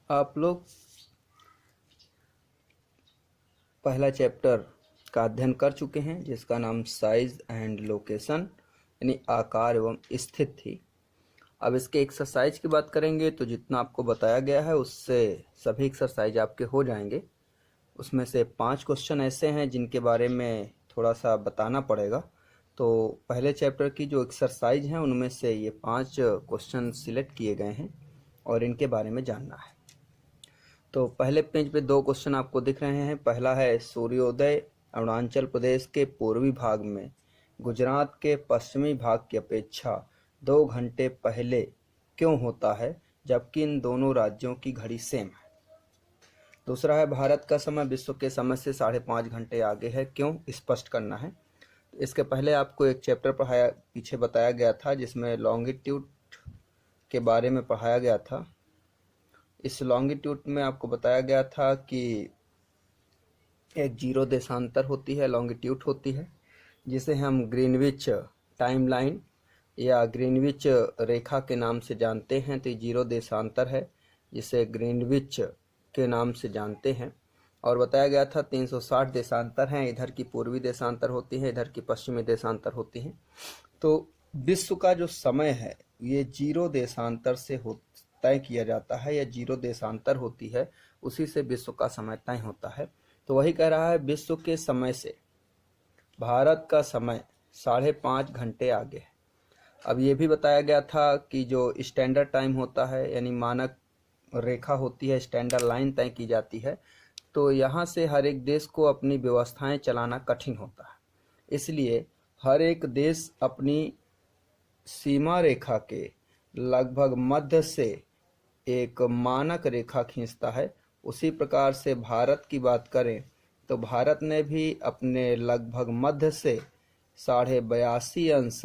आप लोग पहला चैप्टर का अध्ययन कर चुके हैं जिसका नाम साइज एंड लोकेशन यानी आकार एवं स्थिति। अब इसके एक्सरसाइज की बात करेंगे तो जितना आपको बताया गया है उससे सभी एक्सरसाइज आपके हो जाएंगे। उसमें से 5 क्वेश्चन ऐसे हैं जिनके बारे में थोड़ा सा बताना पड़ेगा। तो पहले चैप्टर की जो एक्सरसाइज हैं उनमें से ये 5 क्वेश्चन सिलेक्ट किए गए हैं और इनके बारे में जानना है। तो पहले पेज पे 2 क्वेश्चन आपको दिख रहे हैं। पहला है सूर्योदय अरुणाचल प्रदेश के पूर्वी भाग में गुजरात के पश्चिमी भाग की अपेक्षा 2 घंटे पहले क्यों होता है जबकि इन दोनों राज्यों की घड़ी सेम है। दूसरा है भारत का समय विश्व के समय से 5.5 घंटे आगे है, क्यों, स्पष्ट करना है। तो इसके पहले आपको एक चैप्टर पीछे बताया गया था जिसमें लॉन्गिट्यूड के बारे में पढ़ाया गया था। इस लॉन्गिट्यूड में आपको बताया गया था कि एक 0 देशांतर होती है, लॉन्गिट्यूड होती है, जिसे हम ग्रीनविच टाइमलाइन या ग्रीनविच रेखा के नाम से जानते हैं। तो 0 देशांतर है जिसे ग्रीनविच के नाम से जानते हैं। और बताया गया था 360 देशांतर हैं, इधर की पूर्वी देशांतर होती है, इधर की पश्चिमी देशांतर होती हैं। तो विश्व का जो समय है ये 0 देशांतर से तय किया जाता है, या 0 देशांतर होती है, उसी से विश्व का समय तय होता है। तो वही कह रहा है विश्व के समय से भारत का समय 5.5 घंटे आगे है। अब ये भी बताया गया था कि जो स्टैंडर्ड टाइम होता है यानी मानक रेखा होती है, स्टैंडर्ड लाइन तय की जाती है, तो यहाँ से हर एक देश को अपनी व्यवस्थाएं चलाना कठिन होता है। इसलिए हर एक देश अपनी सीमा रेखा के लगभग मध्य से एक मानक रेखा खींचता है। उसी प्रकार से भारत की बात करें तो भारत ने भी अपने लगभग मध्य से 82.5 अंश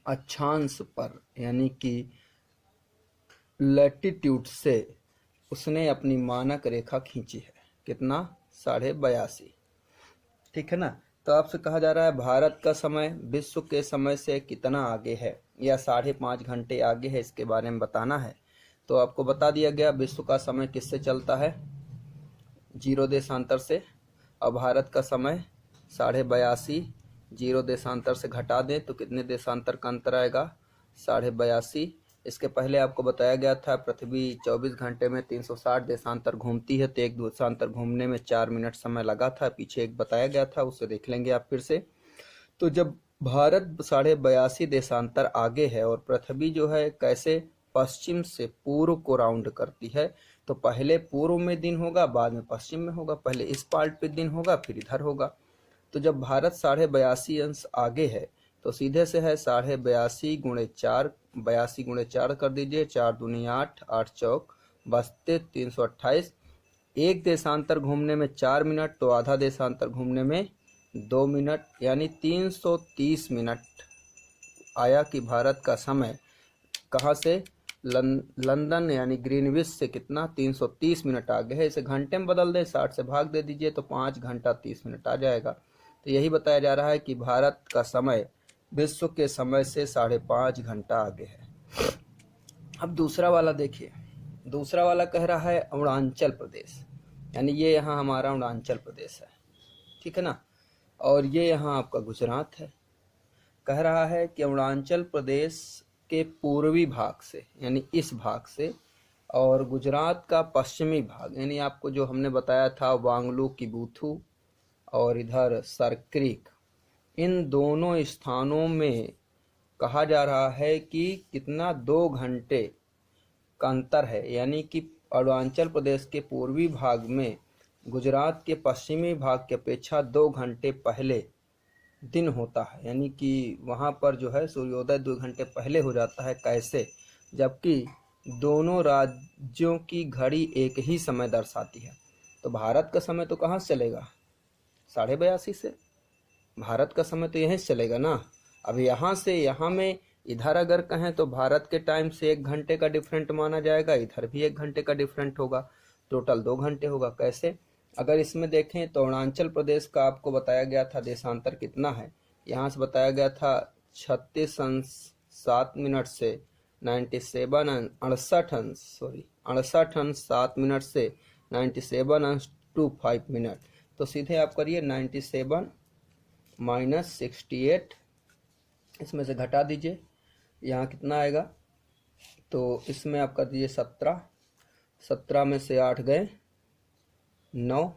अक्षांश पर यानी कि लैटिट्यूड से उसने अपनी मानक रेखा खींची है। कितना? 82.5। ठीक है ना। तो आपसे कहा जा रहा है भारत का समय विश्व के समय से कितना आगे है या 5.5 घंटे आगे है, इसके बारे में बताना है। तो आपको बता दिया गया विश्व का समय किससे चलता है, 0 देशांतर से। अब भारत का समय 82.5, 0 देशांतर से घटा दें तो कितने देशांतर का अंतर आएगा, 82.5। इसके पहले आपको बताया गया था पृथ्वी 24 घंटे में 360 देशांतर घूमती है, तो एक देशांतर घूमने में 4 मिनट समय लगा था। पीछे एक बताया गया था, उसे देख लेंगे आप फिर से। तो जब भारत 82.5 देशांतर आगे है और पृथ्वी जो है कैसे पश्चिम से पूर्व को राउंड करती है, तो पहले पूर्व में दिन होगा, बाद में पश्चिम में होगा, पहले इस पार्ट पे दिन होगा फिर इधर होगा। तो जब भारत 82.5 अंश आगे है तो सीधे से है 82.5 गुणे 4, 82 गुणे 4 कर दीजिए, 4 दूनी 8, 8 चौक बचते 328। एक देशांतर घूमने में 4 मिनट, तो आधा देशांतर घूमने में 2 मिनट, यानी 330 मिनट आया कि भारत का समय कहाँ से, लंदन यानी ग्रीनविच से कितना, 330 मिनट आगे है। इसे घंटे में बदल दे, 60 से भाग दे दीजिए तो 5 घंटा 30 मिनट आ जाएगा। तो यही बताया जा रहा है कि भारत का समय विश्व के समय से 5.5 घंटा आगे है। अब दूसरा वाला देखिए, दूसरा वाला कह रहा है अरुणाचल प्रदेश, यानी ये यहाँ हमारा अरुणाचल प्रदेश है, ठीक है ना, और ये यहाँ आपका गुजरात है। कह रहा है कि अरुणाचल प्रदेश के पूर्वी भाग से यानी इस भाग से और गुजरात का पश्चिमी भाग यानी आपको जो हमने बताया था वांगलू की बूथू और इधर सरक्रिक, इन दोनों स्थानों में कहा जा रहा है कि कितना, 2 घंटे का अंतर है। यानी कि अरुणाचल प्रदेश के पूर्वी भाग में गुजरात के पश्चिमी भाग की अपेक्षा 2 घंटे पहले दिन होता है, यानी कि वहाँ पर जो है सूर्योदय 2 घंटे पहले हो जाता है। कैसे? जबकि दोनों राज्यों की घड़ी एक ही समय दर्शाती है। तो भारत का समय तो कहाँ से चलेगा, 82.5 से। भारत का समय तो यहीं से चलेगा ना। अब यहाँ से यहाँ में इधर अगर कहें तो भारत के टाइम से 1 घंटे का डिफरेंट माना जाएगा, इधर भी 1 घंटे का डिफरेंट होगा, टोटल 2 घंटे होगा। कैसे? अगर इसमें देखें तो अरुणाचल प्रदेश का आपको बताया गया था देशांतर कितना है, यहाँ से बताया गया था 36 अंश 7 मिनट से 68 अंश 7 मिनट से 97 अंश 25 मिनट। तो सीधे आप करिए 97 माइनस 68, इसमें से घटा दीजिए, यहाँ कितना आएगा, तो इसमें आप कर दीजिए 17, 17 में से 8 गए 9,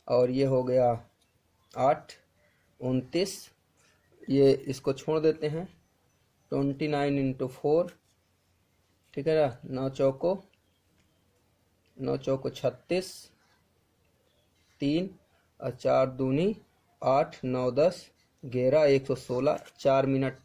और ये हो गया 8, 29, ये इसको छोड़ देते हैं, 29 इंटू 4, ठीक है ना, 9 चौको 36, 3 और 4 दूनी 8, 9 10 11, 116, 4 मिनट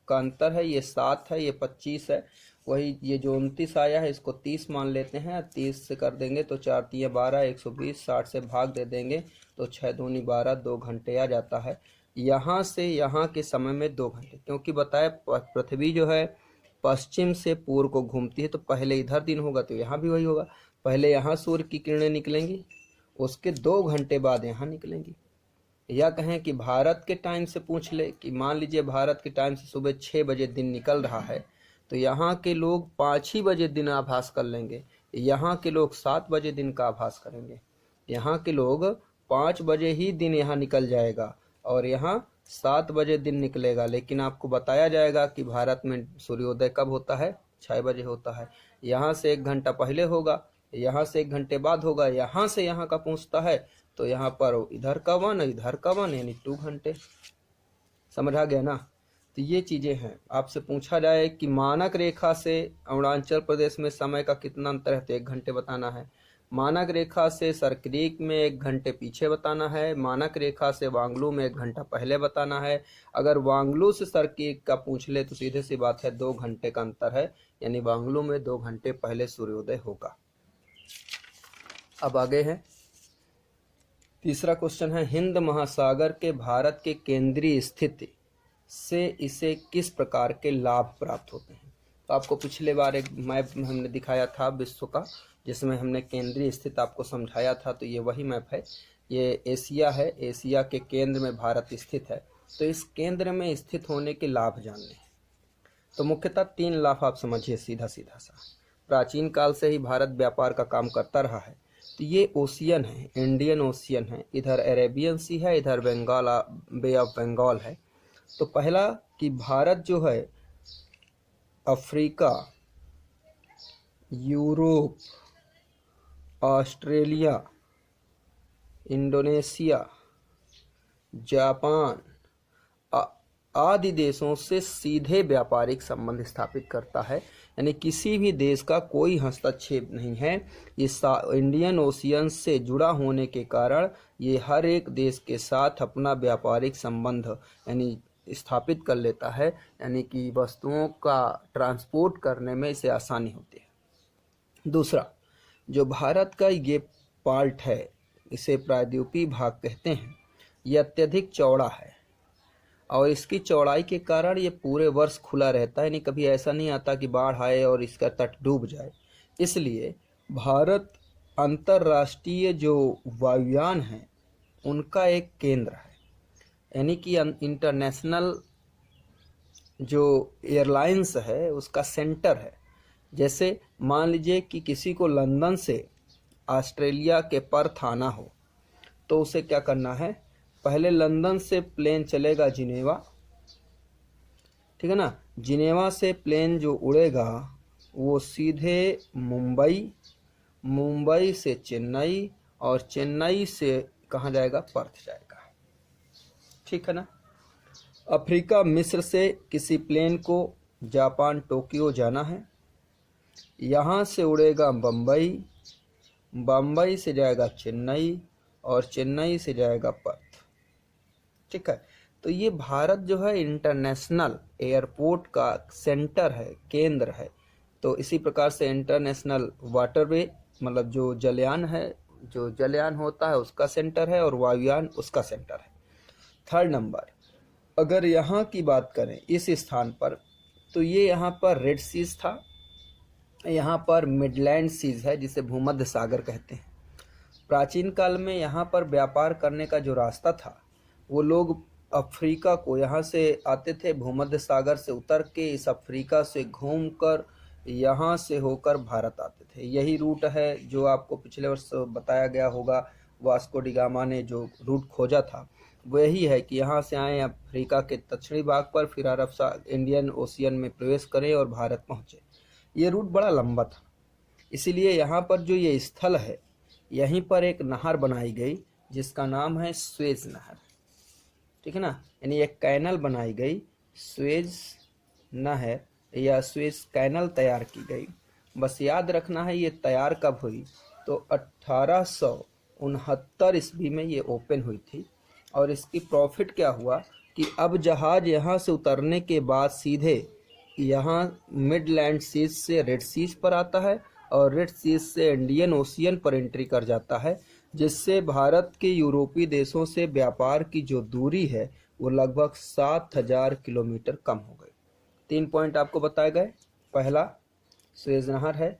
का अंतर है, ये 7 है, ये 25 है, वही ये जो 29 आया है इसको 30 मान लेते हैं, 30 से कर देंगे तो 4 3 12, 120, 60 से भाग दे देंगे तो 6 दूनी 12, 2 घंटे आ जाता है। यहाँ से यहाँ के समय में 2 घंटे, क्योंकि बताए पृथ्वी जो है पश्चिम से पूर्व को घूमती है, तो पहले इधर दिन होगा तो यहाँ भी वही होगा, पहले यहाँ सूर्य की किरणें निकलेंगी, उसके 2 घंटे बाद यहाँ निकलेंगी। या कहें कि भारत के टाइम से पूछ ले कि मान लीजिए भारत के टाइम से सुबह 6 बजे दिन निकल रहा है, तो यहाँ के लोग 5 ही बजे दिन आभास कर लेंगे, यहाँ के लोग 7 बजे दिन का आभास करेंगे, यहाँ के लोग 5 बजे ही दिन यहाँ निकल जाएगा और यहाँ 7 बजे दिन निकलेगा। लेकिन आपको बताया जाएगा कि भारत में सूर्योदय कब होता है, 6 बजे होता है, यहाँ से 1 घंटा पहले होगा, यहाँ से 1 घंटे बाद होगा, यहाँ से यहाँ का पूछता है तो यहाँ पर इधर का 1 इधर का 1 यानी 2 घंटे। समझ आ गया ना। तो ये चीज़ें हैं। आपसे पूछा जाए कि मानक रेखा से अरुणाचल प्रदेश में समय का कितना अंतर है, तो 1 घंटे बताना है। मानक रेखा से सरक्रीक में 1 घंटे पीछे बताना है। मानक रेखा से वांगलू में 1 घंटा पहले बताना है। अगर वांगलू से सरक्रीक का पूछ ले तो सीधे सी बात है 2 घंटे का अंतर है, यानी वांगलू में 2 घंटे पहले सूर्योदय होगा। अब आगे है तीसरा क्वेश्चन है, हिंद महासागर के भारत के केंद्रीय स्थिति से इसे किस प्रकार के लाभ प्राप्त होते हैं। तो आपको पिछले बार एक मैप हमने दिखाया था विश्व का, जिसमें हमने केंद्रीय स्थिति आपको समझाया था, तो ये वही मैप है। ये एशिया है, एशिया के केंद्र में भारत स्थित है। तो इस केंद्र में स्थित होने के लाभ जानने हैं। तो मुख्यतः 3 लाभ आप समझिए सीधा सीधा सा। प्राचीन काल से ही भारत व्यापार का काम करता रहा है। तो ये ओशियन है, इंडियन ओशियन है, इधर अरेबियन सी है, इधर बंगाल बे ऑफ बंगाल है। तो पहला कि भारत जो है Africa, Europe, Australia, Indonesia, Japan आदि देशों से सीधे व्यापारिक संबंध स्थापित करता है, यानी किसी भी देश का कोई हस्तक्षेप नहीं है। ये इंडियन ओशियन से जुड़ा होने के कारण ये हर एक देश के साथ अपना व्यापारिक संबंध यानी स्थापित कर लेता है, यानी कि वस्तुओं का ट्रांसपोर्ट करने में इसे आसानी होती है। दूसरा, जो भारत का ये पार्ट है, इसे प्रायद्वीपीय भाग कहते हैं, यह अत्यधिक चौड़ा है और इसकी चौड़ाई के कारण ये पूरे वर्ष खुला रहता है, यानी कभी ऐसा नहीं आता कि बाढ़ आए और इसका तट डूब जाए। इसलिए भारत अंतर्राष्ट्रीय जो वायुयान हैं उनका एक केंद्र है, यानी कि इंटरनेशनल जो एयरलाइंस है उसका सेंटर है। जैसे मान लीजिए कि किसी को लंदन से ऑस्ट्रेलिया के पर्थ आना हो, तो उसे क्या करना है, पहले लंदन से प्लेन चलेगा जिनेवा, ठीक है ना। जिनेवा से प्लेन जो उड़ेगा वो सीधे मुंबई, मुंबई से चेन्नई और चेन्नई से कहाँ जाएगा, पर्थ जाएगा, ठीक है ना। अफ्रीका मिस्र से किसी प्लेन को जापान टोक्यो जाना है, यहाँ से उड़ेगा बम्बई, बम्बई से जाएगा चेन्नई और चेन्नई से जाएगा पर्थ, ठीक है। तो ये भारत जो है इंटरनेशनल एयरपोर्ट का सेंटर है, केंद्र है। तो इसी प्रकार से इंटरनेशनल वाटरवे मतलब जो जलयान है, जो जलयान होता है उसका सेंटर है और वायुयान उसका सेंटर है। थर्ड नंबर, अगर यहाँ की बात करें इस स्थान पर, तो ये यहाँ पर रेड सीज था, यहाँ पर मिडलैंड सीज है जिसे भूमध्य सागर कहते हैं। प्राचीन काल में यहाँ पर व्यापार करने का जो रास्ता था वो लोग अफ्रीका को, यहाँ से आते थे भूमध्य सागर से उतर के, इस अफ्रीका से घूमकर यहाँ से होकर भारत आते थे। यही रूट है जो आपको पिछले वर्ष बताया गया होगा, वास्को डी गामा ने जो रूट खोजा था वो यही है कि यहाँ से आए अफ्रीका के दक्षिणी भाग पर, फिर अरब इंडियन ओशियन में प्रवेश करें और भारत पहुँचे। ये रूट बड़ा लंबा था, इसीलिए यहाँ पर जो ये स्थल है, यहीं पर एक नहर बनाई गई जिसका नाम है स्वेज नहर। ठीक है ना, यानी एक कैनल बनाई गई, स्वेज नहर या स्वेज कैनल तैयार की गई। बस याद रखना है ये तैयार कब हुई, तो 1869 ईस्वी में ये ओपन हुई थी। और इसकी प्रॉफिट क्या हुआ कि अब जहाज यहाँ से उतरने के बाद सीधे यहाँ मिडलैंड सीज से रेड सीज पर आता है और रेड सीज से इंडियन ओशियन पर एंट्री कर जाता है, जिससे भारत के यूरोपीय देशों से व्यापार की जो दूरी है वो लगभग 7000 किलोमीटर कम हो गई। 3 पॉइंट आपको बताए गए। पहला सुएज नहर है,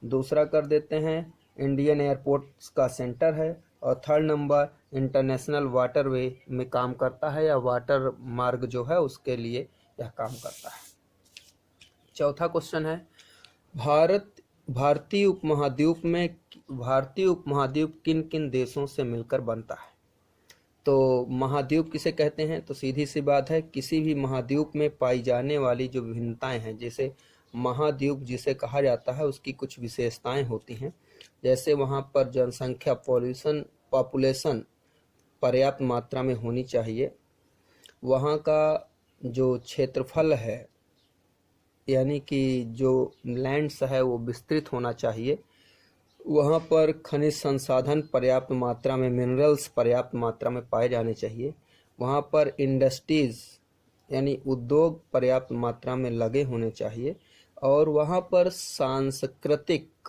दूसरा कर देते हैं इंडियन एयरपोर्ट्स का सेंटर है, और थर्ड नंबर इंटरनेशनल वाटरवे में काम करता है या वाटर मार्ग जो है उसके लिए यह काम करता है। चौथा क्वेश्चन है, भारतीय उपमहाद्वीप किन किन देशों से मिलकर बनता है। तो महाद्वीप किसे कहते हैं, तो सीधी सी बात है, किसी भी महाद्वीप में पाई जाने वाली जो विभिन्नताएं हैं, जैसे महाद्वीप जिसे कहा जाता है उसकी कुछ विशेषताएं होती हैं। जैसे वहाँ पर जनसंख्या पॉपुलेशन पर्याप्त मात्रा में होनी चाहिए, वहाँ का जो क्षेत्रफल है यानी कि जो लैंड्स है वो विस्तृत होना चाहिए, वहाँ पर खनिज संसाधन पर्याप्त मात्रा में, मिनरल्स पर्याप्त मात्रा में पाए जाने चाहिए, वहाँ पर इंडस्ट्रीज यानी उद्योग पर्याप्त मात्रा में लगे होने चाहिए, और वहाँ पर सांस्कृतिक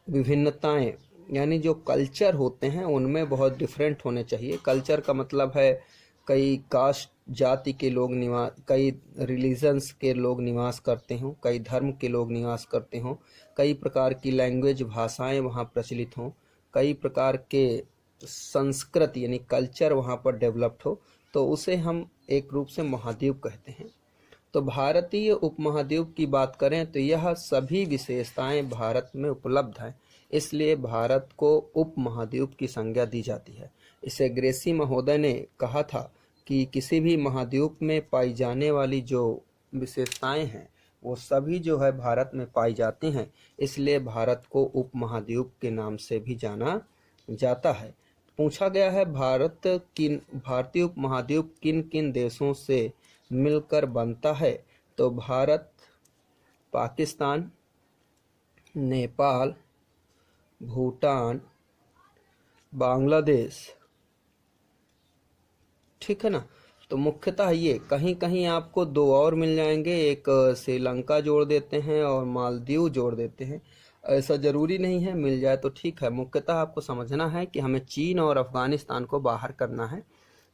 विभिन्नताएं यानी जो कल्चर होते हैं उनमें बहुत डिफरेंट होने चाहिए। कल्चर का मतलब है कई कास्ट जाति के लोग कई रिलीजन्स के लोग निवास करते हों, कई धर्म के लोग निवास करते हों, कई प्रकार की लैंग्वेज भाषाएं वहाँ प्रचलित हों, कई प्रकार के संस्कृति यानी कल्चर वहाँ पर डेवलप्ड हो, तो उसे हम एक रूप से महाद्वीप कहते हैं। तो भारतीय उपमहाद्वीप की बात करें तो यह सभी विशेषताएं भारत में उपलब्ध हैं, इसलिए भारत को उपमहाद्वीप की संज्ञा दी जाती है। इसे ग्रेसी महोदय ने कहा था कि किसी भी महाद्वीप में पाई जाने वाली जो विशेषताएं हैं वो सभी जो है भारत में पाई जाती हैं, इसलिए भारत को उपमहाद्वीप के नाम से भी जाना जाता है। पूछा गया है भारतीय उपमहाद्वीप किन किन देशों से मिलकर बनता है, तो भारत, पाकिस्तान, नेपाल, भूटान, बांग्लादेश। ठीक है ना, तो मुख्यतः ये कहीं कहीं आपको 2 और मिल जाएंगे, एक श्रीलंका जोड़ देते हैं और मालदीव जोड़ देते हैं, ऐसा जरूरी नहीं है, मिल जाए तो ठीक है। मुख्यतः आपको समझना है कि हमें चीन और अफगानिस्तान को बाहर करना है,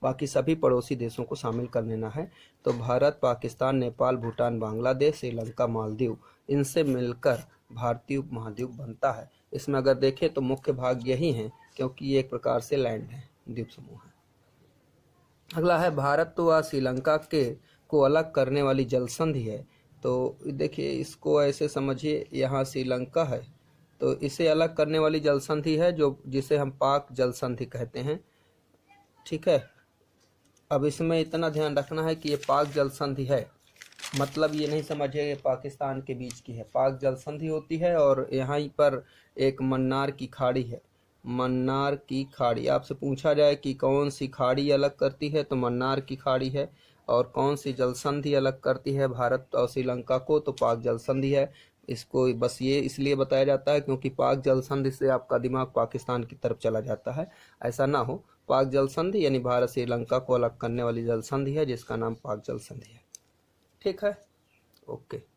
बाकी सभी पड़ोसी देशों को शामिल कर लेना है। तो भारत, पाकिस्तान, नेपाल, भूटान, बांग्लादेश, श्रीलंका, मालदीव, इनसे मिलकर भारतीय उपमहाद्वीप बनता है। इसमें अगर देखें तो मुख्य भाग यही हैं, क्योंकि ये एक प्रकार से लैंड है, द्वीप समूह है। अगला है, भारत व श्रीलंका को अलग करने वाली जल संधि है। तो देखिए, इसको ऐसे समझिए, यहाँ श्रीलंका है तो इसे अलग करने वाली जल संधि है जिसे हम पाक जल संधि कहते हैं। ठीक है, अब इसमें इतना ध्यान रखना है कि ये पाक जल संधि है, मतलब ये नहीं समझिए ये पाकिस्तान के बीच की है। पाक जल संधि होती है और यहाँ पर एक मन्नार की खाड़ी है। मन्नार की खाड़ी, आपसे पूछा जाए कि कौन सी खाड़ी अलग करती है, तो मन्नार की खाड़ी है। और कौन सी जल संधि अलग करती है भारत और श्रीलंका को, तो पाक जल संधि है। इसको बस ये इसलिए बताया जाता है क्योंकि पाक जल संधि से आपका दिमाग पाकिस्तान की तरफ चला जाता है, ऐसा ना हो। पाक जल संधि यानी भारत श्रीलंका को अलग करने वाली जल संधि है जिसका नाम पाक जल संधि है। ठीक है, ओके।